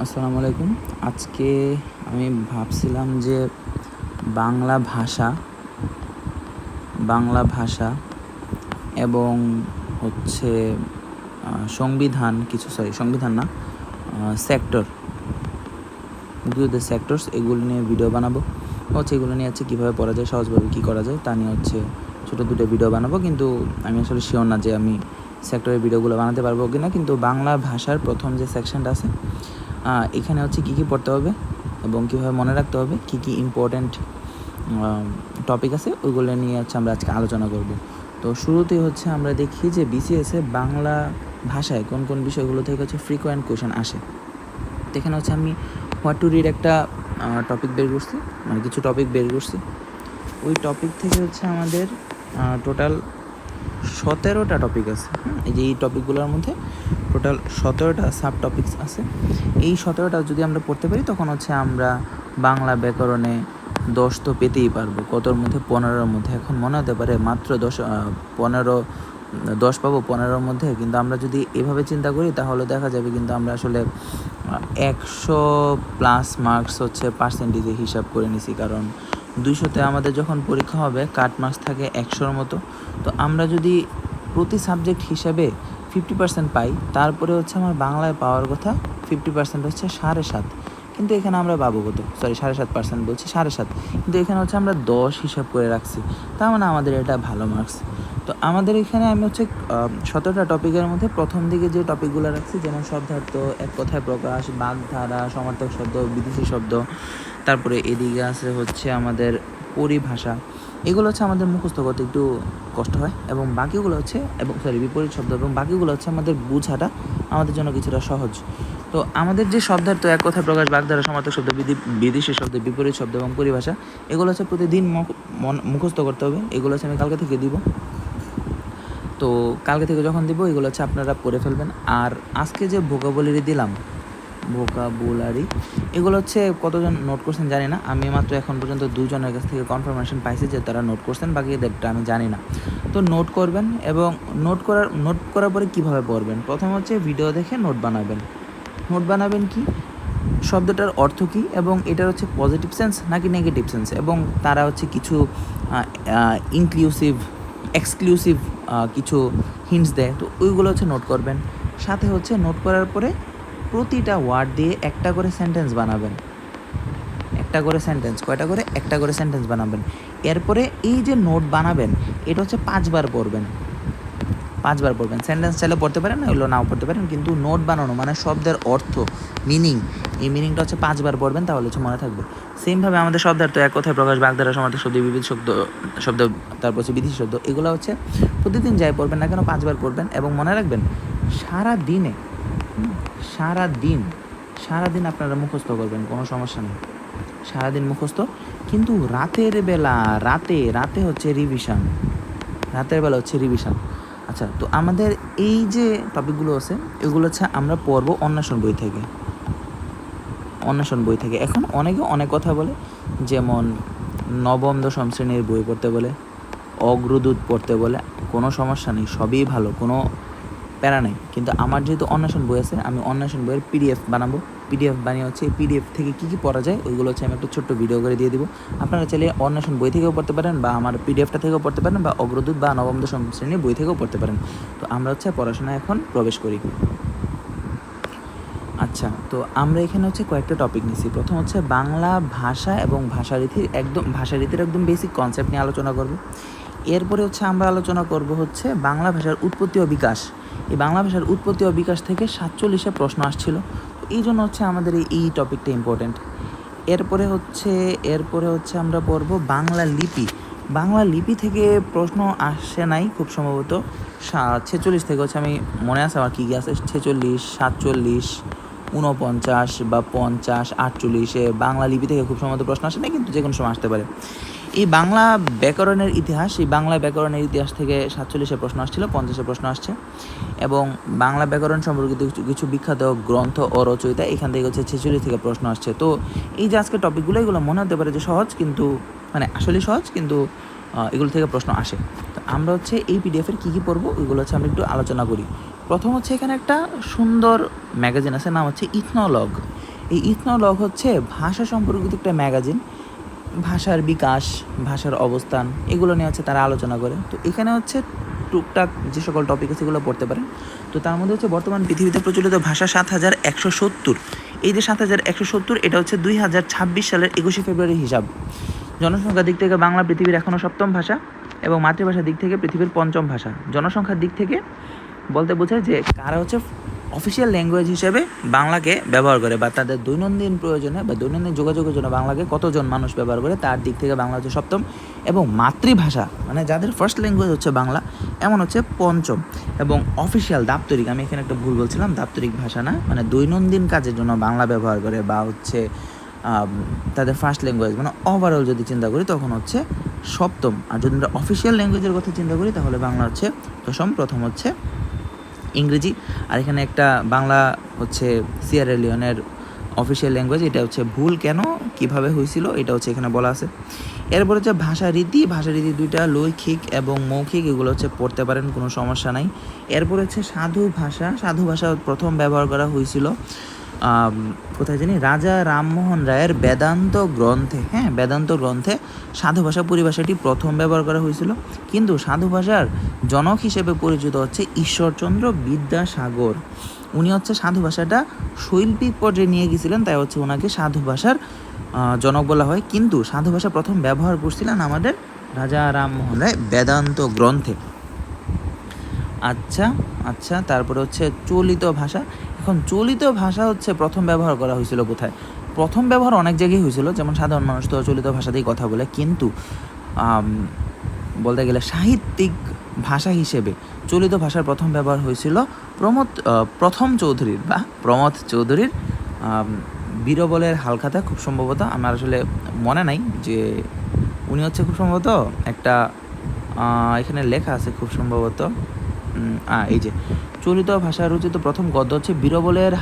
আসসালামু আলাইকুম। আজকে আমি ভাবছিলাম যে বাংলা ভাষা এবং হচ্ছে সংবিধান সংবিধান না, সেক্টর, মুক্তিযুদ্ধের সেক্টরস, এগুলো নিয়ে ভিডিও বানাবো। এগুলো নিয়ে কীভাবে পড়া যায়, সহজভাবে কী করা যায় তা নিয়ে ছোটো দুটো ভিডিও বানাবো। কিন্তু আমি আসলে শিওর না যে আমি সেক্টরের ভিডিওগুলো বানাতে পারবো কি না। কিন্তু বাংলা ভাষার প্রথম যে সেকশনটা আছে, এখানে কী কী পড়তে হবে এবং কীভাবে মনে রাখতে হবে, কী কী ইম্পর্ট্যান্ট টপিক আছে, ওইগুলো নিয়ে আমরা আজকে আলোচনা করব। তো শুরুতেই আমরা দেখি যে বিসিএসে বাংলা ভাষায় কোন কোন বিষয়গুলো থেকে ফ্রিকোয়েন্ট কোয়েশন আসে। তো এখানে আমি হোয়াট টু রিড একটা টপিক বের করছি, মানে কিছু টপিক বের করছি। ওই টপিক থেকে আমাদের টোটাল 17টা টপিক আছে। এই যে এই টপিকগুলোর মধ্যে টোটাল 17টা সাব টপিকস আছে। এই 17টা যদি আমরা পড়তে পারি তখন আমরা বাংলা ব্যাকরণে 10 তো পেতেই পারবো। কতর মধ্যে? 15-র মধ্যে। এখন মনে হতে পারে মাত্র 10 পাবো 15-র মধ্যে, কিন্তু আমরা যদি এভাবে চিন্তা করি তাহলে দেখা যাবে কিন্তু আমরা আসলে 100+ মার্কস পার্সেন্টেজে হিসাব করে নিছি। কারণ 200-তে আমাদের যখন পরীক্ষা হবে কাট মার্কস থাকে 100-র মতো। তো আমরা যদি প্রতি সাবজেক্ট হিসাবে 50% পাই, তারপরে আমার বাংলায় পাওয়ার কথা 50% 7.5, কিন্তু এখানে আমরা পাবো কত? 7.5% বলছি, 7.5, কিন্তু এখানে আমরা 10 হিসাব করে রাখছি। তার মানে আমাদের এটা ভালো মার্কস। তো আমাদের এখানে আমি 17টা টপিকের মধ্যে প্রথম দিকে যে টপিকগুলো রাখছি, যেমন শব্দার্থ, এক কথায় প্রকাশ, বাগধারা, সমার্থক শব্দ, বিদেশি শব্দ, তারপরে এদিকে আছে আমাদের পরিভাষা। এগুলো আমাদের মুখস্থ করতে একটু কষ্ট হয়, এবং বাকিগুলো বিপরীত শব্দ, এবং বাকিগুলো আমাদের বোঝাটা আমাদের জন্য কিছুটা সহজ। তো আমাদের যে শব্দার্থ, এক কথায় প্রকাশ, বাগধারা, সমার্থক শব্দ, বিদেশি শব্দ, বিপরীত শব্দ এবং পরিভাষা, এগুলো প্রতিদিন মুখস্থ করতে হবে। এগুলো আমি কালকে থেকে দিব। তো কালকে থেকে যখন দিব এগুলো আপনারা পড়ে ফেলবেন। আর আজকে যে ভোকাবুলারি দিলাম, এগুলো কতজন নোট করছেন জানি না। আমি মাত্র এখন পর্যন্ত 2 জনের কাছ থেকে কনফার্মেশন পাইছি যে তারা নোট করছেন, বাকিদেরটা আমি জানি না। তো নোট করবেন, এবং নোট করার পরে কীভাবে পড়বেন? প্রথম ভিডিও দেখে নোট বানাবেন কি শব্দটার অর্থ কী, এবং এটার পজিটিভ সেন্স নাকি নেগেটিভ সেন্স, এবং তারা কিছু ইনক্লুসিভ, এক্সক্লুসিভ কিছু হিন্টস দেয়। তো ওইগুলো নোট করবেন। সাথে নোট করার পরে প্রতিটা ওয়ার্ড দিয়ে একটা করে সেন্টেন্স বানাবেন। কয়টা করে? একটা করে সেন্টেন্স বানাবেন। এরপরে এই যে নোট বানাবেন, এটা 5বার পড়বেন। সেন্টেন্স চাইলে পড়তে পারেন, এগুলো নাও পড়তে পারেন, কিন্তু নোট বানানো মানে শব্দের অর্থ, এই মিনিংটা 5বার পড়বেন, তাহলে মনে থাকবে। সেমভাবে আমাদের শব্দার্থ, এক কথায় প্রকাশ, বাগধারা, সমার্থক শব্দ, বিবিধ শব্দ, তারপর বিদেশি শব্দ, এগুলো প্রতিদিন যাই পড়বেন না কেন 5বার পড়বেন। এবং মনে রাখবেন, সারাদিন আপনারা মুখস্থ করবেন, কোনো সমস্যা নেই, সারাদিন মুখস্থ। কিন্তু রাতের বেলা রিভিশন, রিভিশন। আচ্ছা, তো আমাদের এই যে টপিকগুলো আছে, এগুলো আমরা পড়বো অন্বেষণ বই থেকে। এখন অনেকে অনেক কথা বলে, যেমন নবম দশম শ্রেণীর বই পড়তে বলে, অগ্রদূত পড়তে বলে। কোনো সমস্যা নেই, সবই ভালো, কোনো প্যারা নেই। কিন্তু আমার যেহেতু অন্বেষণ বই আছে, আমি অন্বেষণ বইয়ের পিডিএফ বানাবো। পিডিএফ বানিয়ে এই পিডিএফ থেকে কী কী পড়া যায় ওইগুলো আমি একটা ছোট্ট ভিডিও করে দিয়ে দিব। আপনারা চাইলে অন্বেষণ বই থেকেও পড়তে পারেন, বা আমার পিডিএফটা থেকেও পড়তে পারেন, বা অগ্রদূত বা নবম দশম শ্রেণীর বই থেকেও পড়তে পারেন। তো আমরা পড়াশোনায় এখন প্রবেশ করি। আচ্ছা, তো আমরা এখানে কয়েকটা টপিক নিছি। প্রথম বাংলা ভাষা এবং ভাষারীতির একদম বেসিক কনসেপ্ট নিয়ে আলোচনা করব। এরপরে আমরা আলোচনা করব বাংলা ভাষার উৎপত্তি ও বিকাশ। এই বাংলা ভাষার উৎপত্তি ও বিকাশ থেকে 47-এ প্রশ্ন আসছিল। তো এই জন্য আমাদের এই টপিকটা ইম্পর্টেন্ট। এরপরে আমরা পড়ব বাংলা লিপি। বাংলা লিপি থেকে প্রশ্ন আসে নাই খুব সম্ভবত, 46 থেকে আমি মনে আছে আমার কী কী আছে, 46, 47, 49 বা 50, 48-এ বাংলা লিপি থেকে খুব সম্ভবত প্রশ্ন আসে না, কিন্তু যে কোনো সময় আসতে পারে। এই বাংলা ব্যাকরণের ইতিহাস থেকে 47-এ প্রশ্ন আসছিল, 50-এ প্রশ্ন আসছে। এবং বাংলা ব্যাকরণ সম্পর্কিত কিছু বিখ্যাত গ্রন্থ ও রচয়িতা, এখান থেকে 46 থেকে প্রশ্ন আসছে। তো এই যে আজকে টপিকগুলো, এগুলো মনে হতে পারে যে সহজ, কিন্তু মানে আসলে সহজ, কিন্তু এগুলো থেকে প্রশ্ন আসে। তো আমরা এই পিডিএফের কী কী পড়বো ওইগুলো আমরা একটু আলোচনা করি। প্রথম এখানে একটা সুন্দর ম্যাগাজিন আছে, নাম ইথনোলগ। এই ইথনোলগ হচ্ছে ভাষা সম্পর্কিত একটা ম্যাগাজিন। ভাষার বিকাশ, ভাষার অবস্থান, এগুলো নিয়ে হচ্ছে তারা আলোচনা করে। তো এখানে হচ্ছে টুকটাক যে সকল টপিক আছে সেগুলো পড়তে পারেন। তো তার মধ্যে হচ্ছে বর্তমান পৃথিবীতে প্রচলিত ভাষা 7,170। এই যে 7,170, এটা হচ্ছে 2026 সালের 21শে ফেব্রুয়ারি হিসাব। জনসংখ্যার দিক থেকে বাংলা পৃথিবীর এখনও 7ম ভাষা এবং মাতৃভাষার দিক থেকে পৃথিবীর 5ম ভাষা। জনসংখ্যার দিক থেকে বলতে বোঝায় যে কারা হচ্ছে অফিসিয়াল ল্যাঙ্গুয়েজ হিসেবে বাংলাকে ব্যবহার করে, বা তাদের দৈনন্দিন প্রয়োজনে বা দৈনন্দিন যোগাযোগের জন্য বাংলাকে কতজন মানুষ ব্যবহার করে, তার দিক থেকে বাংলা হচ্ছে 7ম। এবং মাতৃভাষা মানে যাদের ফার্স্ট ল্যাঙ্গুয়েজ হচ্ছে বাংলা, এমন হচ্ছে 5ম। এবং অফিসিয়াল দাপ্তরিক, আমি এখানে একটা ভুল বলছিলাম, দাপ্তরিক ভাষা না, মানে দৈনন্দিন কাজের জন্য বাংলা ব্যবহার করে বা হচ্ছে তাদের ফার্স্ট ল্যাঙ্গুয়েজ, মানে ওভারঅল যদি চিন্তা করি তখন হচ্ছে 7ম। আর যদি আমরা অফিসিয়াল ল্যাঙ্গুয়েজের কথা চিন্তা করি তাহলে বাংলা হচ্ছে 10ম। প্রথম হচ্ছে ইংরেজি। আর এখানে একটা বাংলা হচ্ছে সিয়েরা লিওনের অফিসিয়াল ল্যাঙ্গুয়েজ। এটা হচ্ছে ভুল কেন, কিভাবে হয়েছিল, এটা হচ্ছে এখানে বলা আছে। এরপর হচ্ছে ভাষারীতি। ভাষারীতি দুইটা, লৈখিক এবং মৌখিক, এগুলো হচ্ছে পড়তে পারেন, কোনো সমস্যা নাই। এরপর হচ্ছে সাধু ভাষা। সাধু ভাষা প্রথম ব্যবহার করা হয়েছিল কোথায় জানি, রাজা রামমোহন রায়ের বেদান্ত গ্রন্থে। হ্যাঁ, বেদান্ত গ্রন্থে সাধু ভাষা পরিভাষাটি প্রথম ব্যবহার করা হয়েছিল। কিন্তু সাধু ভাষার জনক হিসেবে পরিচিত হচ্ছে ঈশ্বরচন্দ্র বিদ্যাসাগর। উনি হচ্ছে সাধু ভাষাটা শৈল্পিক পর্যায়ে নিয়ে গেছিলেন, তাই হচ্ছে ওনাকে সাধু ভাষার জনক বলা হয়। কিন্তু সাধু ভাষা প্রথম ব্যবহার করছিলেন আমাদের রাজা রামমোহন রায় বেদান্ত গ্রন্থে। আচ্ছা, তারপরে হচ্ছে চলিত ভাষা। এখন চলিত ভাষা হচ্ছে প্রথম ব্যবহার করা হয়েছিল কোথায়? প্রথম ব্যবহার অনেক জায়গায় হয়েছিল, যেমন সাধারণ মানুষ তো চলিত ভাষাতেই কথা বলে, কিন্তু বলতে গেলে সাহিত্যিক ভাষা হিসেবে চলিত ভাষার প্রথম ব্যবহার হয়েছিল প্রমথ চৌধুরীর বীরবলের হালখাতা, খুব সম্ভবত। আমার আসলে মনে নাই যে উনি হচ্ছে খুব সম্ভবত একটা এখানে লেখা আছে খুব সম্ভবত, এই যে চলিত ভাষা রচিত প্রথম গদ্য হচ্ছে বীরবলের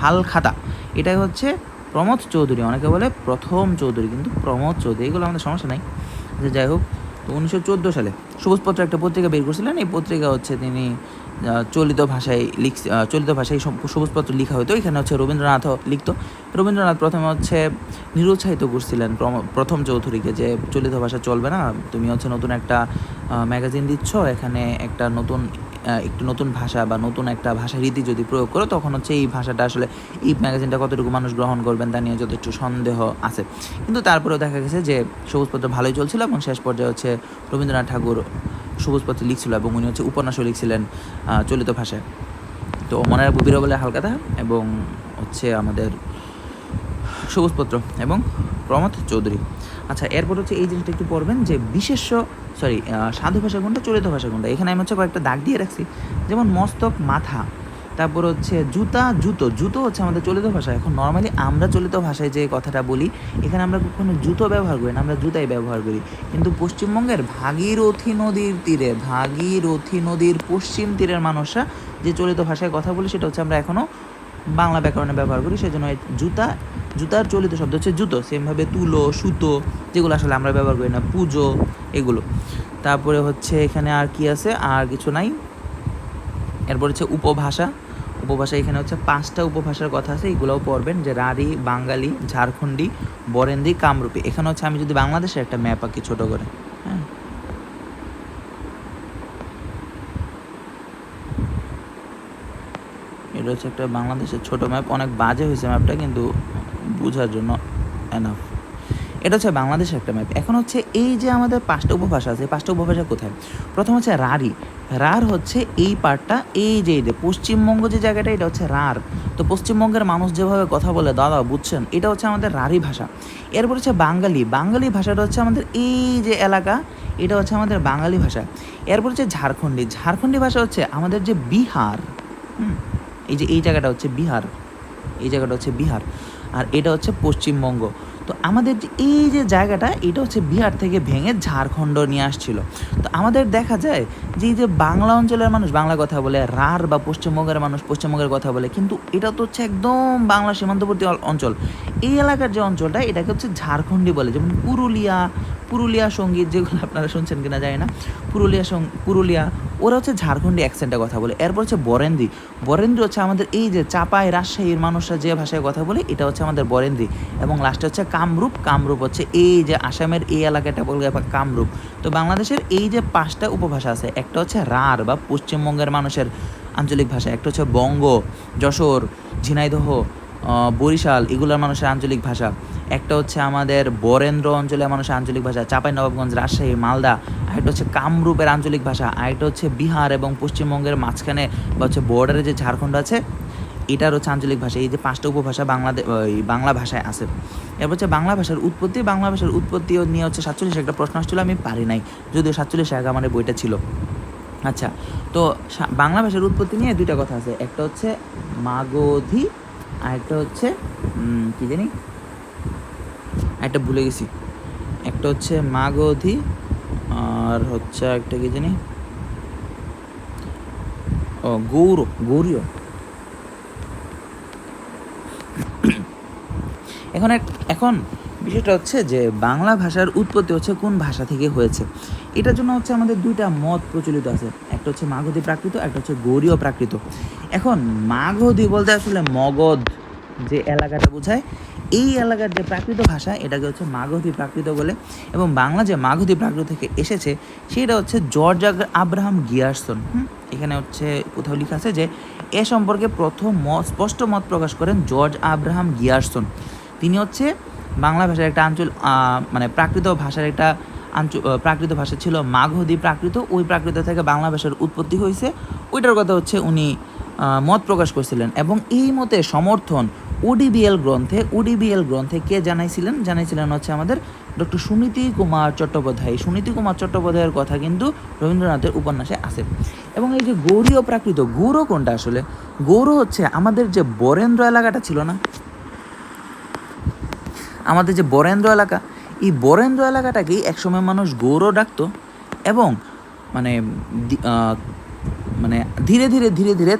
হালখাতা। এটাই হচ্ছে প্রমথ চৌধুরী, অনেকে বলে প্রথম চৌধুরী, কিন্তু প্রমথ চৌধুরী, এগুলো আমাদের সমস্যা নাই। যাই হোক, তো 1914 সালে সবুজপত্র একটা পত্রিকা বের করছিলেন। এই পত্রিকা হচ্ছে তিনি চলিত ভাষায় সবুজপত্র লেখা হতো। এখানে হচ্ছে রবীন্দ্রনাথও লিখতো। রবীন্দ্রনাথ প্রথমে হচ্ছে নিরুৎসাহিত করছিলেন প্রথম চৌধুরীকে যে চলিত ভাষা চলবে না, তুমি হচ্ছে নতুন একটা ম্যাগাজিন দিচ্ছ, এখানে একটু নতুন ভাষা বা নতুন একটা ভাষা রীতি যদি প্রয়োগ করো, তখন হচ্ছে এই ভাষাটা আসলে এই ম্যাগাজিনটা কতটুকু মানুষ গ্রহণ করবেন তা নিয়ে যথেষ্ট সন্দেহ আছে। কিন্তু তারপরেও দেখা গেছে যে সবুজপত্র ভালোই চলছিল, এবং শেষ পর্যায়ে হচ্ছে রবীন্দ্রনাথ ঠাকুর সবুজপত্র লিখছিল, এবং উনি হচ্ছে উপন্যাসও লিখছিলেন চলিত ভাষায়। তো মনে রাখবো বীরবলের হালখাতা এবং হচ্ছে আমাদের সবুজপত্র এবং প্রমথ চৌধুরী। আচ্ছা, এরপর হচ্ছে এই জিনিসটা একটু পড়বেন যে সাধু ভাষা কোনটা, চলিত ভাষা কোনটা। এখানে আমি হচ্ছে কয়েকটা দাগ দিয়ে রাখছি, যেমন মস্তক, মাথা। তারপর হচ্ছে জুতো হচ্ছে আমাদের চলিত ভাষা। এখন নর্মালি আমরা চলিত ভাষায় যে কথাটা বলি, এখানে আমরা কখনো জুতো ব্যবহার করি না, আমরা জুতাই ব্যবহার করি। কিন্তু পশ্চিমবঙ্গের ভাগীরথী নদীর পশ্চিম তীরের মানুষরা যে চলিত ভাষায় কথা বলি, সেটা হচ্ছে আমরা এখনও বাংলা ব্যাকরণে ব্যবহার করি। সেজন্য জুতার চলিত শব্দ হচ্ছে জুতো। সেমভাবে তুলো, সুতো, যেগুলো আসলে আমরা ব্যবহার করি না, পুজো, এগুলো। তারপরে হচ্ছে এখানে আর কি আছে, আর কিছু নাই। এরপর হচ্ছে উপভাষা। এখানে হচ্ছে 5টা উপভাষার কথা আছে, এগুলোও পড়বেন, যে রাঢ়ী, বাঙালি, ঝাড়খণ্ডী, বরেন্দ্রী, কামরূপী। এখানে হচ্ছে আমি যদি বাংলাদেশের একটা ম্যাপ আঁকি ছোট করে, হ্যাঁ, এটা হচ্ছে একটা বাংলাদেশের ছোট ম্যাপ। অনেক বাজে হয়েছে ম্যাপটা, কিন্তু বোঝার জন্য এনাফ। এটা হচ্ছে বাংলাদেশের একটা ম্যাপ। এখন হচ্ছে এই যে আমাদের 5টা উপভাষা আছে, 5টা উপভাষা কোথায়? প্রথম হচ্ছে রাঢ় হচ্ছে এই পার্টটা, এই যে পশ্চিমবঙ্গ যে জায়গাটা, এটা হচ্ছে রাঢ়। তো পশ্চিমবঙ্গের মানুষ যেভাবে কথা বলে, দাদা বুঝছেন, এটা হচ্ছে আমাদের রাঢ়ী ভাষা। এরপর হচ্ছে বাঙালি ভাষাটা হচ্ছে আমাদের এই যে এলাকা, এটা হচ্ছে আমাদের বাঙালি ভাষা। এরপর হচ্ছে ঝাড়খণ্ডী ভাষা হচ্ছে আমাদের যে বিহার। এই জায়গাটা হচ্ছে বিহার, আর এটা হচ্ছে পশ্চিমবঙ্গ। তো আমাদের যে এই যে জায়গাটা, এটা হচ্ছে বিহার থেকে ভেঙে ঝাড়খণ্ড নিয়ে আসছিল। তো আমাদের দেখা যায় যে এই যে বাংলা অঞ্চলের মানুষ বাংলা কথা বলে, রাঢ় বা পশ্চিমবঙ্গের মানুষ পশ্চিমবঙ্গের কথা বলে, কিন্তু এটা তো হচ্ছে একদম বাংলা সীমান্তবর্তী অঞ্চল। এই এলাকার যে অঞ্চলটা, এটাকে হচ্ছে ঝাড়খণ্ডী বলে। যেমন পুরুলিয়া সঙ্গীত, যেগুলো আপনারা শুনছেন কিনা জানি না, পুরুলিয়া ওরা হচ্ছে ঝাড়খণ্ডী অ্যাকসেন্টে কথা বলে। এরপর হচ্ছে বরেন্দ্রী। বরেন্দ্রী হচ্ছে আমাদের এই যে চাপাই রাজশাহীর মানুষরা যে ভাষায় কথা বলে এটা হচ্ছে আমাদের বরেন্দ্রী। এবং লাস্টে হচ্ছে কামরূপ। কামরূপ হচ্ছে এই যে আসামের এই এলাকাটা বলে কামরূপ। তো বাংলাদেশের এই যে 5টা উপভাষা আছে, একটা হচ্ছে রাঢ় বা পশ্চিমবঙ্গের মানুষের আঞ্চলিক ভাষা, একটা হচ্ছে বঙ্গ, যশোর, ঝিনাইদহ, বরিশাল এগুলোর মানুষের আঞ্চলিক ভাষা, একটা হচ্ছে আমাদের বরেন্দ্র অঞ্চলের মানুষের আঞ্চলিক ভাষা, চাঁপাইনবাবগঞ্জ, রাজশাহী, মালদা, আরেকটা হচ্ছে কামরূপের আঞ্চলিক ভাষা, আরেকটা হচ্ছে বিহার এবং পশ্চিমবঙ্গের মাঝখানে বা হচ্ছে বর্ডারে যে ঝাড়খণ্ড আছে এটার হচ্ছে আঞ্চলিক ভাষা। এই যে 5টা উপভাষা বাংলা ভাষায় আছে। এরপর হচ্ছে বাংলা ভাষার উৎপত্তি। বাংলা ভাষার উৎপত্তিও নিয়ে হচ্ছে 47 একটা প্রশ্ন আসছিল, আমি পারি নাই, যদিও 47 আগে আমার বইটা ছিল। আচ্ছা, তো বাংলা ভাষার উৎপত্তি নিয়ে 2টা কথা আছে, একটা হচ্ছে মাগধী আর একটা হচ্ছে কি জানি একটা ভুলে গেছি, একটা হচ্ছে মাগধী আর হচ্ছে একটা কি জানি গৌড়ীয়। এখন বিষয়টা হচ্ছে যে বাংলা ভাষার উৎপত্তি হচ্ছে কোন ভাষা থেকে হয়েছে, এটার জন্য হচ্ছে আমাদের 2টা মত প্রচলিত আছে, একটা হচ্ছে মাগধী প্রাকৃত, একটা হচ্ছে গৌড়ীয় প্রাকৃত। এখন মাগধী বলতে আসলে মগধ যে এলাকাটা বোঝায়, এই এলাকার যে প্রাকৃত ভাষা এটাকে হচ্ছে মাগধী প্রাকৃত বলে। এবং বাংলা যে মাগধী প্রাকৃত থেকে এসেছে সেটা হচ্ছে জর্জ আব্রাহাম গিয়ারসন। এখানে হচ্ছে কোথাও লেখা আছে যে এ সম্পর্কে প্রথম স্পষ্ট মত প্রকাশ করেন জর্জ আব্রাহাম গিয়ারসন। তিনি হচ্ছে বাংলা ভাষার একটা মানে প্রাকৃত ভাষার একটা প্রাকৃত ভাষা ছিল মাগধী প্রাকৃত, ওই প্রাকৃত থেকে বাংলা ভাষার উৎপত্তি হয়েছে, ওইটার কথা হচ্ছে উনি মত প্রকাশ করছিলেন। এবং এই মতে সমর্থন ওডিবিএল গ্রন্থে কে জানাইছিলেন হচ্ছে আমাদের ডক্টর সুনীতি কুমার চট্টোপাধ্যায়। সুনীতি কুমার চট্টোপাধ্যায়ের কথা কিন্তু রবীন্দ্রনাথের উপন্যাসে আছে। এবং এই যে গৌড়ীয় প্রাকৃত, গৌড় কোনটা আসলে? গৌড় হচ্ছে আমাদের যে বরেন্দ্র এলাকাটা ছিল না, আমাদের যে বরেন্দ্র এলাকা, এই বরেন্দ্র এলাকাটাকেই একসময় মানুষ গৌড় ডাকতো। এবং মানে মানে ধীরে ধীরে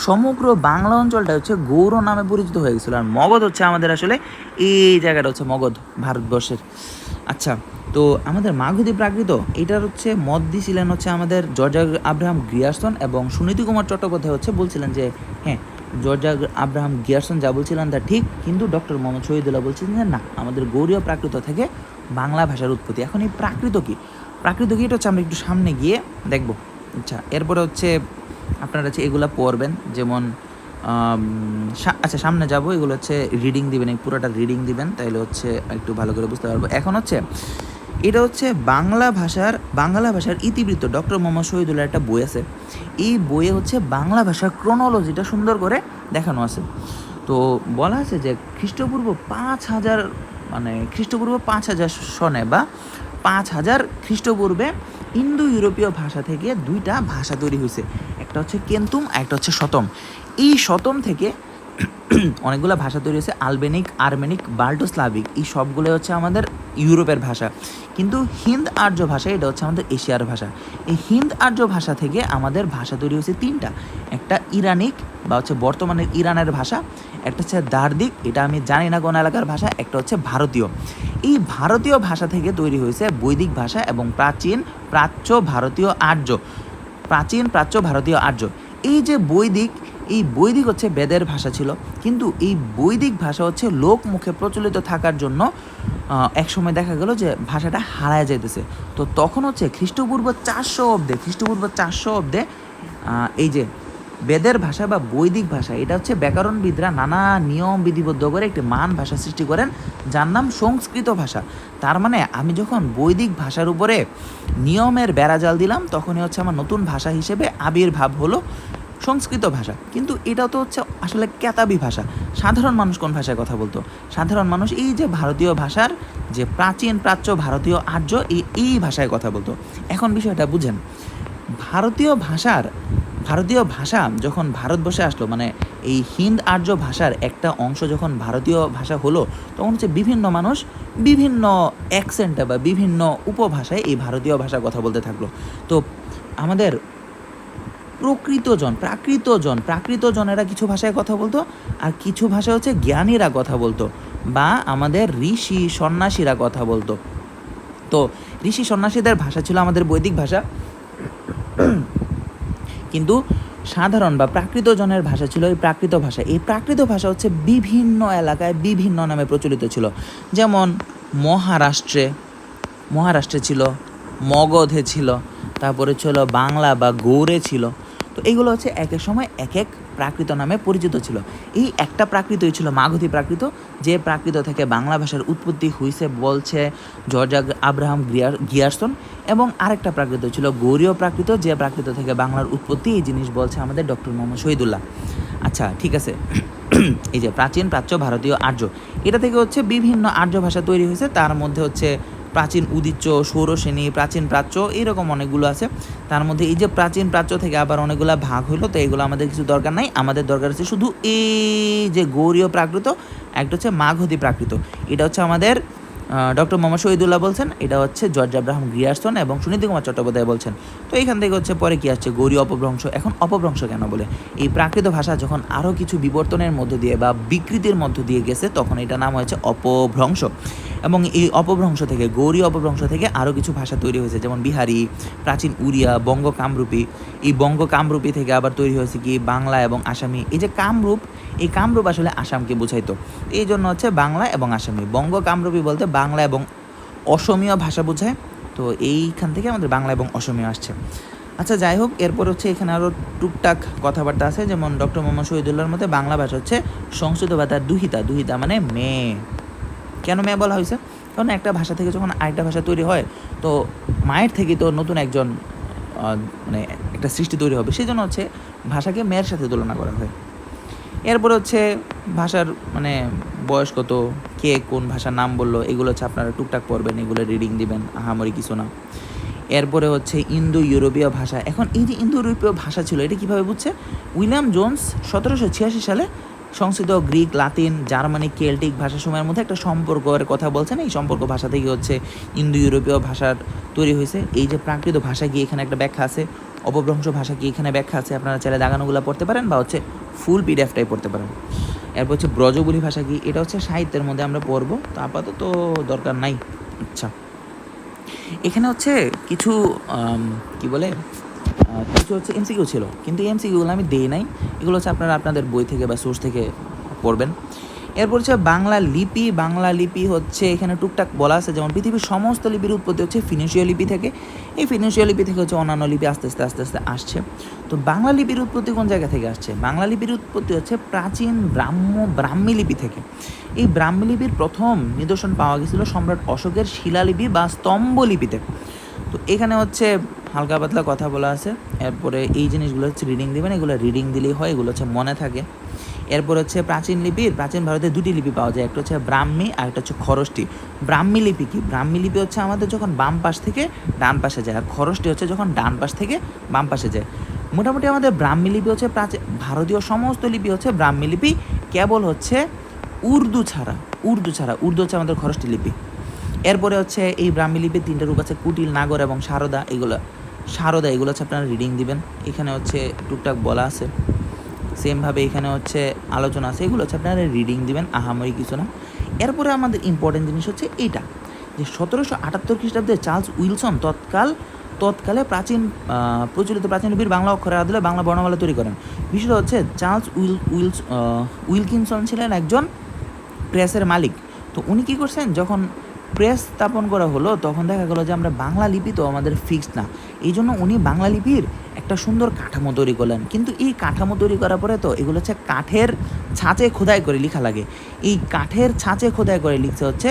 সমগ্র বাংলা অঞ্চলটা হচ্ছে গৌড় নামে পরিচিত হয়ে গেছিলো। আর মগধ হচ্ছে আমাদের আসলে এই জায়গাটা হচ্ছে মগধ ভারতবর্ষের। আচ্ছা, তো আমাদের মাগধী প্রাকৃত এটার হচ্ছে মত দিয়েছিলেন হচ্ছে আমাদের জর্জ আব্রাহাম গিয়ারসন, এবং সুনীতি কুমার চট্টোপাধ্যায় হচ্ছে বলছিলেন যে হ্যাঁ জর্জ আব্রাহাম গিয়ারসন যা বলছিলেন তা ঠিক, কিন্তু ডক্টর মোহাম্মদ শহীদুল্লাহ বলছিলেন যে না, আমাদের গৌড়ীয় প্রাকৃত থেকে বাংলা ভাষার উৎপত্তি। এখন এই প্রাকৃত কি এটা হচ্ছে আমরা একটু সামনে গিয়ে দেখব। আচ্ছা, এরপরে হচ্ছে আপনারা হচ্ছে এগুলো পড়বেন, যেমন আচ্ছা সামনে যাব, এগুলো হচ্ছে রিডিং দিবেন, এই পুরোটা রিডিং দিবেন, তাইলে হচ্ছে একটু ভালো করে বুঝতে পারবো। এখন হচ্ছে এটা হচ্ছে বাংলা ভাষার ইতিবৃত্ত, ডক্টর মোহাম্মদ শহীদুল্লাহ একটা বই আছে, এই বইয়ে হচ্ছে বাংলা ভাষার ক্রোনোলজিটা সুন্দর করে দেখানো আছে। তো বলা আছে যে খ্রিস্টপূর্ব 5000 সনে বা 5000 খ্রিস্টপূর্বে ইন্দো ইউরোপীয় ভাষা থেকে 2টা ভাষা তৈরি হয়েছে, একটা হচ্ছে কেন্তুম আর একটা হচ্ছে শতম। এই শতম থেকে অনেকগুলো ভাষা তৈরি হয়েছে, আলবেনিক, আর্মেনিক, বাল্টোস্লাভিক, এই সবগুলো হচ্ছে আমাদের ইউরোপের ভাষা। কিন্তু হিন্দ আর্য ভাষা এটা হচ্ছে আমাদের এশিয়ার ভাষা। এই হিন্দ আর্য ভাষা থেকে আমাদের ভাষা তৈরি হয়েছে 3টা, একটা ইরানিক বা হচ্ছে বর্তমানের ইরানের ভাষা, একটা হচ্ছে দার্দিক, এটা আমি জানি না কোন এলাকার ভাষা, একটা হচ্ছে ভারতীয়। এই ভারতীয় ভাষা থেকে তৈরি হয়েছে বৈদিক ভাষা এবং প্রাচ্য ভারতীয় আর্য। এই যে বৈদিক হচ্ছে বেদের ভাষা ছিল, কিন্তু এই বৈদিক ভাষা হচ্ছে লোক মুখে প্রচলিত থাকার জন্য একসময় দেখা গেল যে ভাষাটা হারায় যাইতেছে। তো তখন হচ্ছে খ্রিস্টপূর্ব 400 অব্দে এই যে বেদের ভাষা বা বৈদিক ভাষা, এটা হচ্ছে ব্যাকরণবিদরা নানা নিয়ম বিধিবদ্ধ করে একটি মান ভাষা সৃষ্টি করেন, যার নাম সংস্কৃত ভাষা। তার মানে আমি যখন বৈদিক ভাষার উপরে নিয়মের বেড়াজাল দিলাম, তখনই হচ্ছে আমার নতুন ভাষা হিসেবে আবির্ভাব হলো সংস্কৃত ভাষা। কিন্তু এটা তো হচ্ছে আসলে কেতাবি ভাষা। সাধারণ মানুষ কোন ভাষায় কথা বলতো? সাধারণ মানুষ এই যে ভারতীয় ভাষার যে প্রাচ্য ভারতীয় আর্য এই ভাষায় কথা বলতো। এখন বিষয়টা বুঝেন, ভারতীয় ভাষা যখন ভারতবর্ষে আসলো, মানে এই হিন্দ আর্য ভাষার একটা অংশ যখন ভারতীয় ভাষা হলো, তখন হচ্ছে বিভিন্ন মানুষ বিভিন্ন অ্যাকসেন্টে বা বিভিন্ন উপভাষায় এই ভারতীয় ভাষা কথা বলতে থাকলো। তো আমাদের প্রাকৃতজনেরা কিছু ভাষায় কথা বলতো, আর কিছু ভাষা হচ্ছে জ্ঞানীরা কথা বলতো, বা আমাদের ঋষি সন্ন্যাসীরা কথা বলতো। তো ঋষি সন্ন্যাসীদের ভাষা ছিল আমাদের বৈদিক ভাষা, কিন্তু সাধারণ বা প্রাকৃত জনের ভাষা ছিল এই প্রাকৃত ভাষা। এই প্রাকৃত ভাষা হচ্ছে বিভিন্ন এলাকায় বিভিন্ন নামে প্রচলিত ছিল। যেমন মহারাষ্ট্রে ছিল, মগধে ছিল, তারপরে ছিল বাংলা বা গৌড়ে ছিল। তো এইগুলো হচ্ছে এক এক সময় এক এক প্রাকৃত নামে পরিচিত ছিল। এই একটা প্রাকৃতই ছিল মাগধী প্রাকৃত, যে প্রাকৃত থেকে বাংলা ভাষার উৎপত্তি হয়েছে বলছে জর্জ আব্রাহাম গিয়ারসন। এবং আরেকটা প্রাকৃত ছিল গৌড়ীয় প্রাকৃত, যে প্রাকৃত থেকে বাংলার উৎপত্তি, এই জিনিস বলছে আমাদের ডক্টর মোহাম্মদ শহীদুল্লাহ। আচ্ছা ঠিক আছে। এই যে প্রাচীন, প্রাচ্য, ভারতীয়, আর্য, এটা থেকে হচ্ছে বিভিন্ন আর্য ভাষা তৈরি হয়েছে। তার মধ্যে হচ্ছে প্রাচীন উদিচ্য, সৌরসেনী, প্রাচীন প্রাচ্য, এরকম অনেকগুলো আছে। তার মধ্যে এই যে প্রাচীন প্রাচ্য থেকে আবার অনেকগুলো ভাগ হইলো, তো এগুলো আমাদের কিছু দরকার নাই। আমাদের দরকার হচ্ছে শুধু এই যে গৌড়ীয় প্রাকৃত, একটা হচ্ছে মাগধী প্রাকৃত। এটা হচ্ছে আমাদের ডক্টর মোহাম্মদ শহীদুল্লাহ বলছেন, এটা হচ্ছে জর্জ আব্রাহাম গ্রিয়ারসন এবং সুনীতি কুমার চট্টোপাধ্যায় বলছেন। তো এইখান থেকে হচ্ছে পরে কি আসছে, গৌড়ীয় অপভ্রংশ। এখন অপভ্রংশ কেন বলে? এই প্রাকৃত ভাষা যখন আরও কিছু বিবর্তনের মধ্য দিয়ে বা বিকৃতির মধ্য দিয়ে গেছে, তখন এটা নাম হয়েছে অপভ্রংশ। এবং এই অপভ্রংশ থেকে, গৌড়ীয় অপভ্রংশ থেকে আরও কিছু ভাষা তৈরি হয়েছে, যেমন বিহারি, প্রাচীন উড়িয়া, বঙ্গ কামরূপী। এই বঙ্গ কামরূপী থেকে আবার তৈরি হয়েছে কি বাংলা এবং আসামি। এই যে কামরূপ, এই কামরূপ আসলে আসামকে বোঝাইতো, এই জন্য হচ্ছে বাংলা এবং আসামি। বঙ্গ কামরূপী বলতে বাংলা এবং অসমীয় ভাষা বোঝায়। তো এইখান থেকে আমাদের বাংলা এবং অসমীয় আসছে। আচ্ছা যাই হোক, এরপর হচ্ছে এখানে আরও টুকটাক কথাবার্তা আছে। যেমন ডক্টর মোহাম্মদ শহীদুল্লাহর মতে বাংলা ভাষা হচ্ছে সংস্কৃত ভাষার দুহিতা মানে মেয়ে। কেন মেয়ে বলা হয়েছে? কারণ একটা ভাষা থেকে যখন আরেকটা ভাষা তৈরি হয়, তো মায়ের থেকে তো নতুন একজন মানে একটা সৃষ্টি তৈরি হবে, সেই জন্য হচ্ছে ভাষাকে মেয়ের সাথে তুলনা করা হয়। এরপরে হচ্ছে ভাষার মানে বয়স কত, কে কোন ভাষার নাম বললো, এগুলো হচ্ছে আপনারা টুকটাক পড়বেন, এগুলো রিডিং দিবেন, আহামরি কিছু না। এরপরে হচ্ছে ইন্দো ইউরোপীয় ভাষা। এখন এই যে ইন্দো ইউরোপীয় ভাষা ছিল, এটা কীভাবে বুঝছে? উইলিয়াম জোন্স 1786 সালে সংস্কৃত, গ্রিক, লাতিন, জার্মানি, কেল্টিক ভাষাসমূহের মধ্যে একটা সম্পর্কের কথা বলছেন। এই সম্পর্ক ভাষা থেকে হচ্ছে ইন্দো ইউরোপীয় ভাষার তৈরি হয়েছে। এই যে প্রাকৃত ভাষা কি, এখানে একটা ব্যাখ্যা আছে। অপভ্রংশ ভাষা কি, এখানে ব্যাখ্যা আছে। আপনারা চাইলে দাগানোগুলো পড়তে পারেন বা হচ্ছে ফুল পিডিএফটাই পড়তে পারেন। এরপর হচ্ছে ব্রজবুলি ভাষা কি, এটা হচ্ছে সাহিত্যের মধ্যে আমরা পড়বো, তো আপাতত দরকার নাই। আচ্ছা, এখানে হচ্ছে কিছু কি বলে কিছু হচ্ছে এমসিকিউ ছিল, কিন্তু এমসিকিউগুলো আমি দেই নাই। এগুলো হচ্ছে আপনারা আপনাদের বই থেকে বা সোর্স থেকে পড়বেন। এরপর হচ্ছে বাংলা লিপি। বাংলা লিপি হচ্ছে এখানে টুকটাক বলা আছে, যেমন পৃথিবীর সমস্ত লিপির উৎপত্তি হচ্ছে ফিনিশীয় লিপি থেকে। এই ফিনিশীয় লিপি থেকে হচ্ছে অন্যান্য লিপি আস্তে আস্তে আসছে। তো বাংলা লিপির উৎপত্তি কোন জায়গা থেকে আসছে? বাংলা লিপির উৎপত্তি হচ্ছে প্রাচীন ব্রাহ্মী লিপি থেকে। এই ব্রাহ্মী লিপির প্রথম নিদর্শন পাওয়া গেছিল সম্রাট অশোকের শিলালিপি বা স্তম্ভলিপিতে। তো এখানে হচ্ছে হালকা পাতলা কথা বলা আছে। এরপরে এই জিনিসগুলো হচ্ছে রিডিং দেবেন, এগুলো রিডিং দিলেই হয়, এগুলো হচ্ছে মনে থাকে। এরপর হচ্ছে প্রাচীন ভারতে দুটি লিপি পাওয়া যায়, একটা হচ্ছে ব্রাহ্মী আর একটা হচ্ছে খরষ্টি। ব্রাহ্মী লিপি কি? ব্রাহ্মী লিপি হচ্ছে আমাদের যখন বাম পাশ থেকে ডান পাশে যায়, আর খরষ্টি হচ্ছে যখন ডান পাশ থেকে বাম পাশে যায়। মোটামুটি আমাদের ব্রাহ্মী লিপি হচ্ছে ভারতীয় সমস্ত লিপি হচ্ছে ব্রাহ্মী লিপি, কেবল হচ্ছে উর্দু ছাড়া। উর্দু হচ্ছে আমাদের খরষ্টি লিপি। এরপরে হচ্ছে এই ব্রাহ্মী লিপির তিনটা রূপ আছে, কুটিল, নাগর এবং সারদা। এগুলো হচ্ছে আপনারা রিডিং দিবেন। এখানে হচ্ছে টুকটাক বলা আছে, সেমভাবে এখানে হচ্ছে আলোচনা আছে, এগুলো হচ্ছে আপনারা রিডিং দিবেন, আহামরি কিছু না। এরপরে আমাদের ইম্পর্টেন্ট জিনিস হচ্ছে এইটা, যে 1778 খ্রিস্টাব্দে চার্লস উইলসন তৎকালে প্রচলিত প্রাচীন লিপির বাংলা অক্ষরের আদলে বাংলা বর্ণমালা তৈরি করেন। বিষয়টা হচ্ছে চার্লস উইলকিনসন ছিলেন একজন প্রেসের মালিক। তো উনি কী করছেন, যখন প্রেস স্থাপন করা হলো, তখন দেখা গেলো যে আমরা বাংলা লিপি তো আমাদের ফিক্সড না, এই জন্য উনি বাংলা লিপির একটা সুন্দর কাঠামো তৈরি করলেন। কিন্তু এই কাঠামো তৈরি করার পরে তো এগুলো হচ্ছে কাঠের ছাঁচে খোদাই করে লেখা লাগে। এই কাঠের ছাঁচে খোদাই করে লিখছে হচ্ছে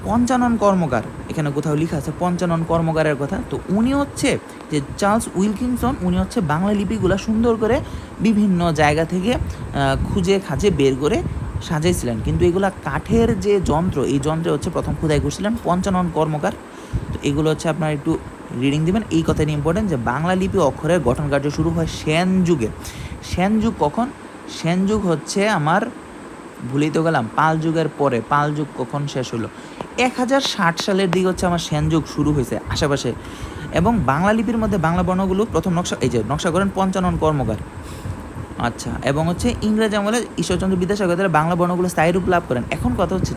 পঞ্চানন কর্মকার। এখানে কোথাও লেখা আছে পঞ্চানন কর্মকারের কথা। তো উনি হচ্ছে যে চার্লস উইলকিনসন, উনি হচ্ছে বাংলা লিপিগুলো সুন্দর করে বিভিন্ন জায়গা থেকে খুঁজে খাজে বের করে সাজাইছিলেন। কিন্তু এগুলা কাঠের যে যন্ত্র, এই যন্ত্রে হচ্ছে প্রথম খোদাই করছিলেন পঞ্চানন কর্মকার। তো এগুলো হচ্ছে আপনারা একটু রিডিং দেবেন। এই কথাটি ইম্পর্টেন্ট যে বাংলা লিপি অক্ষরের গঠন কার্য শুরু হয় সেন যুগে। সেন যুগ কখন? সেন যুগ হচ্ছে আমার ভুলেই তো গেলাম, পাল যুগের পরে। পাল যুগ কখন শেষ হলো? 1060 সালের দিকে হচ্ছে আমার সেন যুগ শুরু হয়েছে আশেপাশে। এবং বাংলা লিপির মধ্যে বাংলা বর্ণগুলো প্রথম নকশা করেন পঞ্চানন কর্মকার। আচ্ছা, এবং হচ্ছে ইংরেজ আমলে ঈশ্বরচন্দ্র বিদ্যাসাগর দ্বারা বাংলা বর্ণগুলো স্থায়ী রূপ লাভ করেন। এখন কথা হচ্ছে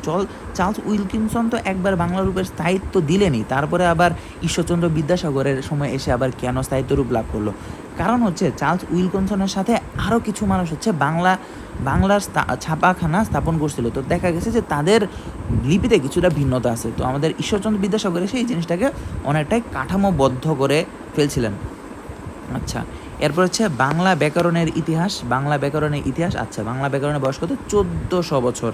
চার্লস উইলকিনসন তো একবার বাংলা রূপের স্থায়িত্ব দিলেনই, তারপরে আবার ঈশ্বরচন্দ্র বিদ্যাসাগরের সময় এসে আবার কেন স্থায়িত্ব রূপ লাভ করলো? কারণ হচ্ছে চার্লস উইলকিনসনের সাথে আরও কিছু মানুষ হচ্ছে বাংলার ছাপাখানা স্থাপন করছিল। তো দেখা গেছে যে তাদের লিপিতে কিছুটা ভিন্নতা আছে। তো আমাদের ঈশ্বরচন্দ্র বিদ্যাসাগর এসে এই জিনিসটাকে অনেকটাই কাঠামোবদ্ধ করে ফেলছিলেন। আচ্ছা, এরপর হচ্ছে বাংলা ব্যাকরণের ইতিহাস। আচ্ছা, বাংলা ব্যাকরণের বয়স কত? 1400 বছর।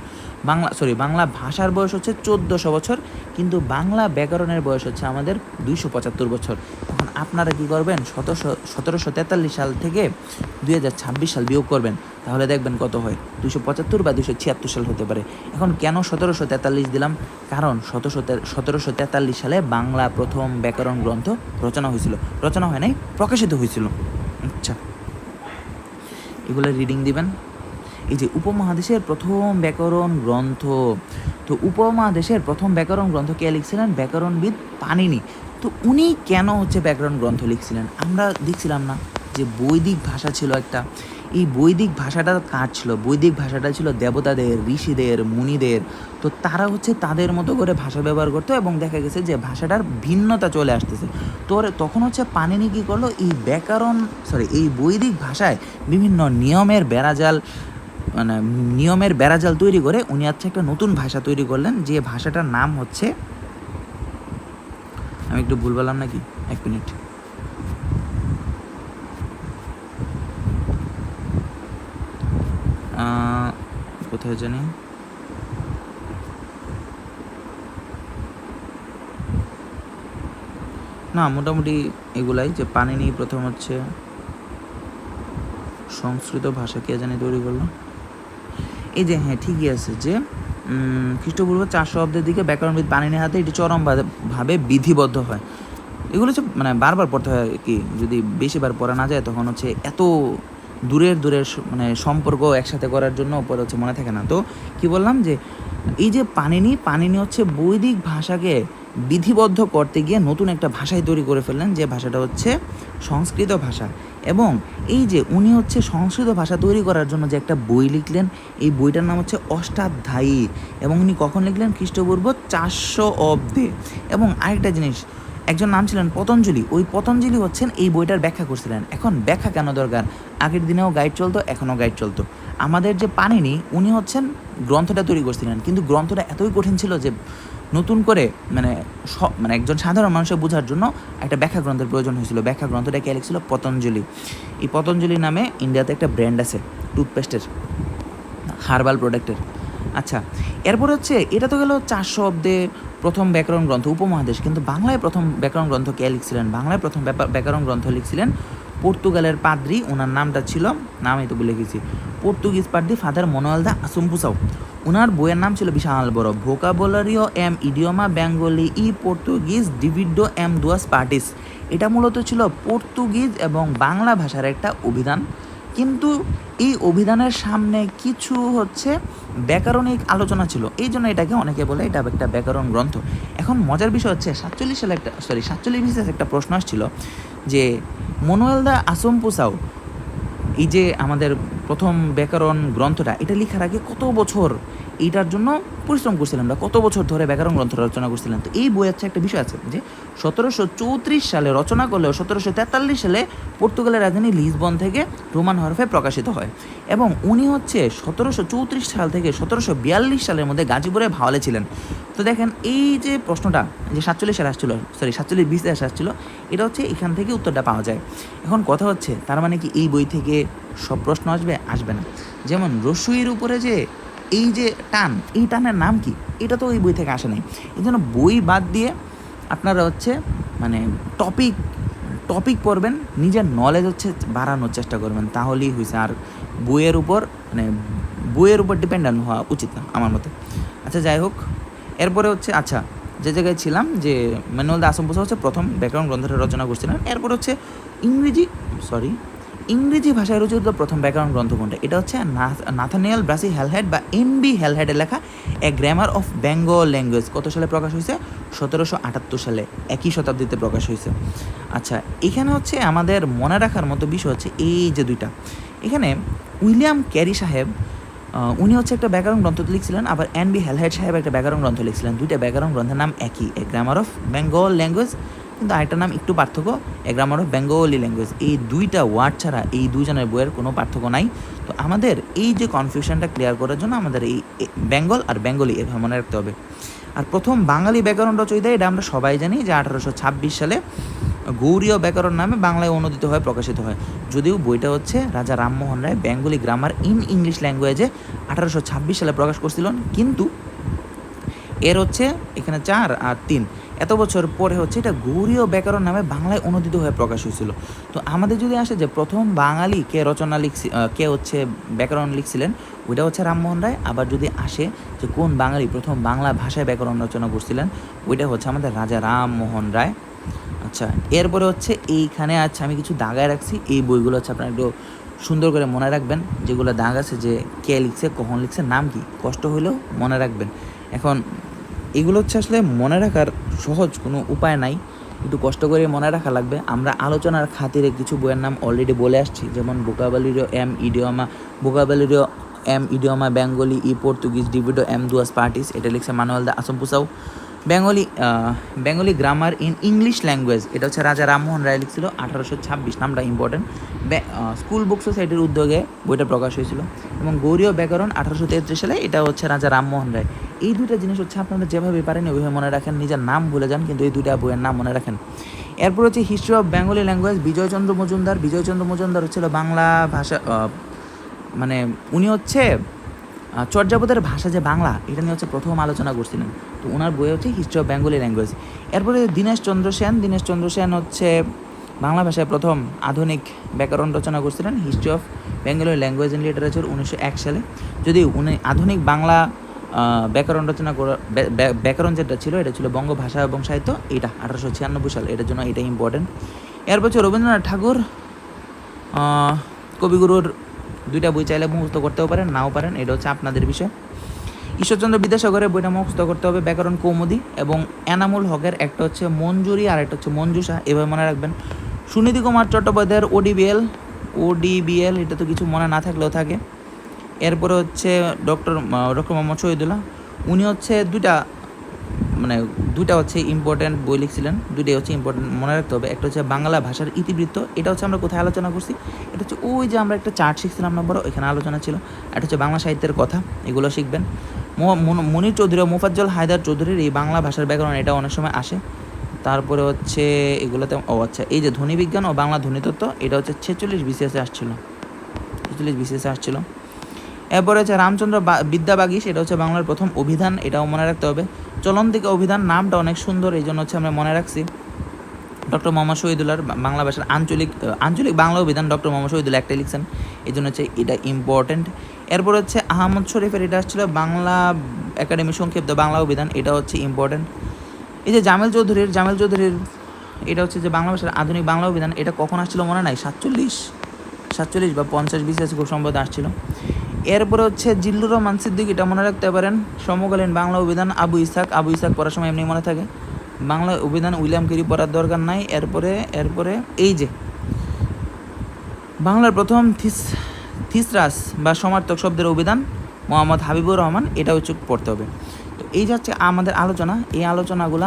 বাংলা ভাষার বয়স হচ্ছে 1400 বছর, কিন্তু বাংলা ব্যাকরণের বয়স হচ্ছে আমাদের 275 বছর। এখন আপনারা কি করবেন? 1743 সাল থেকে 2026 সাল বিয়োগ করবেন, তাহলে দেখবেন কত হয়। 275 বা 276 সাল হতে পারে। এখন কেন 1743 দিলাম? কারণ 1743 সালে বাংলা প্রথম ব্যাকরণ গ্রন্থ রচনা হয় নাই, প্রকাশিত হয়েছিল। আচ্ছা, এগুলো রিডিং দিবেন। এই যে উপমহাদেশের প্রথম ব্যাকরণ গ্রন্থ, তো উপমহাদেশের প্রথম ব্যাকরণ গ্রন্থ কে লিখছিলেন? ব্যাকরণবিদ পাণিনি। তো উনি কেন হচ্ছে ব্যাকরণ গ্রন্থ লিখছিলেন? আমরা দেখছিলাম না যে বৈদিক ভাষা ছিল একটা, এই বৈদিক ভাষাটা কার ছিল? বৈদিক ভাষাটা ছিল দেবতাদের, ঋষিদের, মুনিদের। তো তারা হচ্ছে তাদের মতো করে ভাষা ব্যবহার করতো এবং দেখা গেছে যে ভাষাটার ভিন্নতা চলে আসতেছে। তো তখন হচ্ছে পাণিনি কী করলো? এই বৈদিক ভাষায় বিভিন্ন নিয়মের বেড়াজাল তৈরি করে উনি হচ্ছে একটা নতুন ভাষা তৈরি করলেন, যে ভাষাটার নাম হচ্ছে, আমি একটু ভুল বললাম নাকি, 1 মিনিট, কোথায় জানি, না মোটামুটি এগুলাই, যে পাণিনি প্রথম হচ্ছে সংস্কৃত ভাষা কে জানি তৈরি করলো। এই যে হ্যাঁ ঠিকই আছে, যে খ্রিস্টপূর্ব 400 অব্দের দিকে ব্যাকরণবিদ পাণিনির হাতে এটি চরমভাবে বিধিবদ্ধ হয়। এগুলো হচ্ছে মানে বারবার পড়তে হয় কি, যদি বেশিবার পড়া না যায় তখন হচ্ছে এত দূরের মানে সম্পর্ক একসাথে করার জন্য পরে হচ্ছে মনে থাকে না। তো কি বললাম, যে এই যে পাণিনি হচ্ছে বৈদিক ভাষাকে বিধিবদ্ধ করতে গিয়ে নতুন একটা ভাষায় তৈরি করে ফেললেন, যে ভাষাটা হচ্ছে সংস্কৃত ভাষা। এবং এই যে উনি হচ্ছে সংস্কৃত ভাষা তৈরি করার জন্য যে একটা বই লিখলেন, এই বইটার নাম হচ্ছে অষ্টাধ্যায়ী। এবং উনি কখন লিখলেন? খ্রিস্টপূর্ব 400 অব্দে। এবং আরেকটা জিনিস, একজন নাম ছিলেন পতঞ্জলি, ওই পতঞ্জলি হচ্ছেন এই বইটার ব্যাখ্যা করছিলেন। এখন ব্যাখ্যা কেন দরকার? আগের দিনেও গাইড চলতো, এখনও গাইড চলতো। আমাদের যে পাণিনি, উনি হচ্ছেন গ্রন্থটা তৈরি করছিলেন, কিন্তু গ্রন্থটা এতই কঠিন ছিল যে নতুন করে মানে একজন সাধারণ মানুষের বোঝার জন্য একটা ব্যাখ্যা গ্রন্থের প্রয়োজন হয়েছিল। ব্যাখ্যা গ্রন্থটা কে লিখছিল? পতঞ্জলি। এই পতঞ্জলি নামে ইন্ডিয়াতে একটা ব্র্যান্ড আছে টুথপেস্টের, হার্বাল প্রোডাক্টের। আচ্ছা, এরপর হচ্ছে এটা তো গেল 400 অব্দে প্রথম ব্যাকরণ গ্রন্থ উপমহাদেশ, কিন্তু বাংলায় প্রথম ব্যাকরণ গ্রন্থ কে লিখছিলেন? বাংলায় প্রথম ব্যাকরণ গ্রন্থ লিখছিলেন পর্তুগালের পাদ্রি, ওনার নামটা ছিল, নামই তো বলে গেছি, পর্তুগিজ পাদ্রি ফাদার মানুয়েল দা আসুম্পুসাও। ওনার বইয়ের নাম ছিল বিশাল বড়, ভোকাবুলারিও এম ইডিওমা বেঙ্গলি ই পর্তুগিজ ডিভিডো এম দুয়াস পার্টিস। এটা মূলত ছিল পর্তুগিজ এবং বাংলা ভাষার একটা অভিধান, কিন্তু এই অভিধানের সামনে কিছু হচ্ছে ব্যাকরণিক আলোচনা ছিল, এই জন্য এটাকে অনেকে বলে এটা একটা ব্যাকরণ গ্রন্থ। এখন মজার বিষয় হচ্ছে 47 একটা প্রশ্ন আসছিল যে মানুয়েল দা আসুম্পুসাও, এই যে আমাদের প্রথম ব্যাকরণ গ্রন্থটা, এটা লেখার আগে কত বছর এইটার জন্য পরিশ্রম করছিলেন, বা কত বছর ধরে ব্যাকরণ গ্রন্থ রচনা করছিলেন। তো এই বই হচ্ছে একটা বিষয় আছে যে 1734 সালে রচনা করলেও 1743 সালে পর্তুগালের রাজধানী লিসবন থেকে রোমান হরফে প্রকাশিত হয়। এবং উনি হচ্ছে 1734 সাল থেকে 1742 সালের মধ্যে গাজীপুরে ভাওয়ালে ছিলেন। তো দেখেন এই যে প্রশ্নটা যে 47 সালে আসছিল, 47-20 আসছিল, এটা হচ্ছে এখান থেকে উত্তরটা পাওয়া যায়। এখন কথা হচ্ছে তার মানে কি এই বই থেকে সব প্রশ্ন আসবে না? যেমন রস্যইয়ের উপরে যে এই যে টান, এই টানের নাম কি? এটা তো ওই বই থেকে আসে নাই। এই জন্য বই বাদ দিয়ে আপনারা হচ্ছে মানে টপিক পড়বেন, নিজের নলেজ হচ্ছে বাড়ানোর চেষ্টা করবেন, তাহলেই হয়েছে। আর বইয়ের উপর ডিপেন্ডেন্ট হওয়া উচিত না আমার মতে। আচ্ছা, যাই হোক, এরপরে হচ্ছে আচ্ছা যে জায়গায় ছিলাম, যে ম্যানুয়েল দা আসুম্পুসাও হচ্ছে প্রথম ব্যাকরণ গ্রন্থটা রচনা করছিলেন। এরপর হচ্ছে ইংরেজি ভাষায় রচিত প্রথম ব্যাকরণ গ্রন্থ কোনটা? এটা হচ্ছে নাথানিয়েল ব্রাসি হ্যালহেড বা NB হ্যালহেডের লেখা a grammar of Bengal language. কত সালে প্রকাশ হয়েছে? 1778 সালে, একই শতাব্দীতে প্রকাশ হয়েছে। আচ্ছা, এখানে হচ্ছে আমাদের মনে রাখার মতো বিষয় হচ্ছে এই যে দুইটা, এখানে উইলিয়াম ক্যারি সাহেব উনি হচ্ছে একটা ব্যাকরণ গ্রন্থ লিখছিলেন, আবার NB হ্যালহেড সাহেব একটা ব্যাকরণ গ্রন্থ লিখছিলেন। দুইটা ব্যাকরণ গ্রন্থের নাম একই, a grammar of Bengal language কিন্তু আরেকটা নাম একটু পার্থক্য, a grammar of Bengali language. এই দুইটা ওয়ার্ড ছাড়া এই দুইজনের বইয়ের কোনো পার্থক্য নাই। তো আমাদের এই যে কনফিউশনটা ক্লিয়ার করার জন্য আমাদের এই বেঙ্গল আর বেঙ্গলি এভাবে মনে রাখতে হবে। আর প্রথম বাঙালি ব্যাকরণ রচয়িতা, এটা আমরা সবাই জানি যে 1826 সালে গৌড়ীয় ব্যাকরণ নামে বাংলায় অনুদিত হয়ে প্রকাশিত হয়। যদিও বইটা হচ্ছে রাজা Rammohan Roy Bengali grammar in English ল্যাঙ্গুয়েজে 1826 সালে প্রকাশ করছিলেন, কিন্তু এর হচ্ছে এখানে 4 আর 3 এত বছর পরে হচ্ছে এটা গৌড়ীয় ব্যাকরণ নামে বাংলায় অনুদিত হয়ে প্রকাশ হয়েছিল। তো আমাদের যদি আসে যে প্রথম বাঙালি কে রচনা কে হচ্ছে ব্যাকরণ লিখছিলেন, ওইটা হচ্ছে রামমোহন রায়। আবার যদি আসে যে কোন বাঙালি প্রথম বাংলা ভাষায় ব্যাকরণ রচনা করছিলেন, ওইটা হচ্ছে আমাদের রাজা রামমোহন রায়। আচ্ছা, এরপরে হচ্ছে এইখানে আছে আমি কিছু দাগায় রাখছি, এই বইগুলো হচ্ছে আপনারা একটু সুন্দর করে মনে রাখবেন, যেগুলো দাগ আছে যে কে লিখছে, কখন লিখছে, নাম কি, কষ্ট হলেও মনে রাখবেন। এখন এগুলো হচ্ছে আসলে মনে রাখার সহজ কোনো উপায় নাই, একটু কষ্ট করে মনে রাখা লাগবে। আমরা আলোচনার খাতিরে কিছু বইয়ের নাম অলরেডি বলে আসছি, যেমন ভোকাবুলারিও এম ইডিওমা বেঙ্গলি ই পর্তুগিজ ডিভিডো এম দুয়াস পার্টিস, এটা লিখছে Manuel da Assumpcao. Bengali grammar in English language, এটা হচ্ছে রাজা রামমোহন রায় লিখছিল 1826, নামটা ইম্পর্টেন্ট। স্কুল বুক সোসাইটির উদ্যোগে বইটা প্রকাশ হয়েছিল। এবং গৌড়ীয় ব্যাকরণ 1833 সালে, এটা হচ্ছে রাজা রামমোহন রায়। এই দুইটা জিনিস হচ্ছে আপনারা যেভাবে পারেন ওইভাবে মনে রাখেন, নিজের নাম ভুলে যান কিন্তু এই দুইটা বইয়ের নাম মনে রাখেন। এরপর হচ্ছে history of Bengali language, Bijoychandra Majumdar হচ্ছিল বাংলা ভাষা, মানে উনি হচ্ছে চর্যাপদের ভাষা যে বাংলা, এটা নিয়ে হচ্ছে প্রথম আলোচনা করছিলেন। তো ওনার বই হচ্ছে হিস্ট্রি অফ বেঙ্গলি ল্যাঙ্গুয়েজ। এরপরে দীনেশ চন্দ্র সেন হচ্ছে বাংলা ভাষায় প্রথম আধুনিক ব্যাকরণ রচনা করছিলেন, history of Bengali language and literature 1901 সালে। যদিও উনি আধুনিক বাংলা ব্যাকরণ রচনা ব্যাকরণ যেটা ছিল এটা ছিল বঙ্গ ভাষা এবং সাহিত্য, এটা 1896 সাল, এটার জন্য এটা ইম্পর্টেন্ট। এরপর হচ্ছে রবীন্দ্রনাথ ঠাকুর, কবিগুরুর দুইটা বই চাইলে মুখস্থ করতেও পারেন, নাও পারেন, এটা হচ্ছে আপনাদের বিষয়। ঈশ্বরচন্দ্র বিদ্যাসাগরের বইটা মুখস্থ করতে হবে, ব্যাকরণ কৌমুদী। এবং এনামুল হকের একটা হচ্ছে মঞ্জুরি আর একটা হচ্ছে মঞ্জুষা, এভাবে মনে রাখবেন। সুনীতি কুমার চট্টোপাধ্যায়ের ওডিবিএল, এটা তো কিছু মনে না থাকলেও থাকে। এরপরে হচ্ছে ডক্টর মোহাম্মদ শহীদুল্লাহ, উনি হচ্ছে দুইটা হচ্ছে ইম্পর্ট্যান্ট বই লিখছিলেন, দুইটাই হচ্ছে ইম্পর্ট্যান্ট মনে রাখতে হবে। একটা হচ্ছে বাংলা ভাষার ইতিবৃত্ত, এটা হচ্ছে আমরা কোথায় আলোচনা করছি, এটা হচ্ছে ওই যে আমরা একটা চার্ট শিখছিলাম নম্বর, ওইখানে আলোচনা ছিল। এটা হচ্ছে বাংলা সাহিত্যের কথা, এগুলো শিখবেন। মনির চৌধুরী ও মোফাজ্জল হায়দার চৌধুরীর এই বাংলা ভাষার ব্যাকরণ, এটা অনেক সময় আসে। তারপরে হচ্ছে এগুলোতে আচ্ছা, এই যে ধ্বনিবিজ্ঞান ও বাংলা ধ্বনিতত্ত্ব, এটা হচ্ছে 46 বিসিএসে আসছিল। এরপরে হচ্ছে রামচন্দ্র বিদ্যাবাগীশ, এটা হচ্ছে বাংলার প্রথম অভিধান, এটাও মনে রাখতে হবে। চলন্তিকা অভিধান, নামটা অনেক সুন্দর, এই জন্য হচ্ছে আমরা মনে রাখছি। ডক্টর মোহাম্মদ শহীদুল্লাহর বাংলা ভাষার আঞ্চলিক বাংলা অভিধান, ডক্টর মোহাম্মদ শহীদুল্লাহ একটাই লিখছেন, এই জন্য হচ্ছে এটা ইম্পর্টেন্ট। এরপর হচ্ছে আহমদ শরীফের, এটা আসছিল বাংলা একাডেমি সংক্ষিপ্ত বাংলা অভিধান, এটা হচ্ছে ইম্পর্টেন্ট। এই যে জামেল চৌধুরীর, এটা হচ্ছে যে বাংলা ভাষার আধুনিক বাংলা অভিধান, এটা কখন আসছিল মনে নাই, 47 বা 50 বিসিএস খুব সম্ভবত আসছিল। এরপরে হচ্ছে জিল্লুর রহমান সিদ্দিক, এটা মনে রাখতে পারেন। সমকালীন বাংলা অভিধান আবু ইসাক পড়ার সময় এমনি মনে থাকে। বাংলা অভিধান উইলিয়াম কেরি পড়ার দরকার নাই। এরপরে এই যে বাংলার প্রথম থিসরাস বা সমার্থক শব্দের অভিধান মোহাম্মদ হাবিবুর রহমান, এটা হচ্ছে পড়তে হবে। তো এই যে হচ্ছে আমাদের আলোচনা, এই আলোচনাগুলো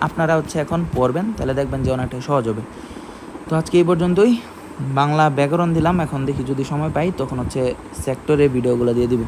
আপনারা হচ্ছে এখন পড়বেন, তাহলে দেখবেন যে অনেকটাই সহজ হবে। তো আজকে এই পর্যন্তই, বাংলা ব্যাকরণ দিলাম। এখন দেখি যদি সময় পাই তখন হচ্ছে সেক্টরে ভিডিওগুলো দিয়ে দিব।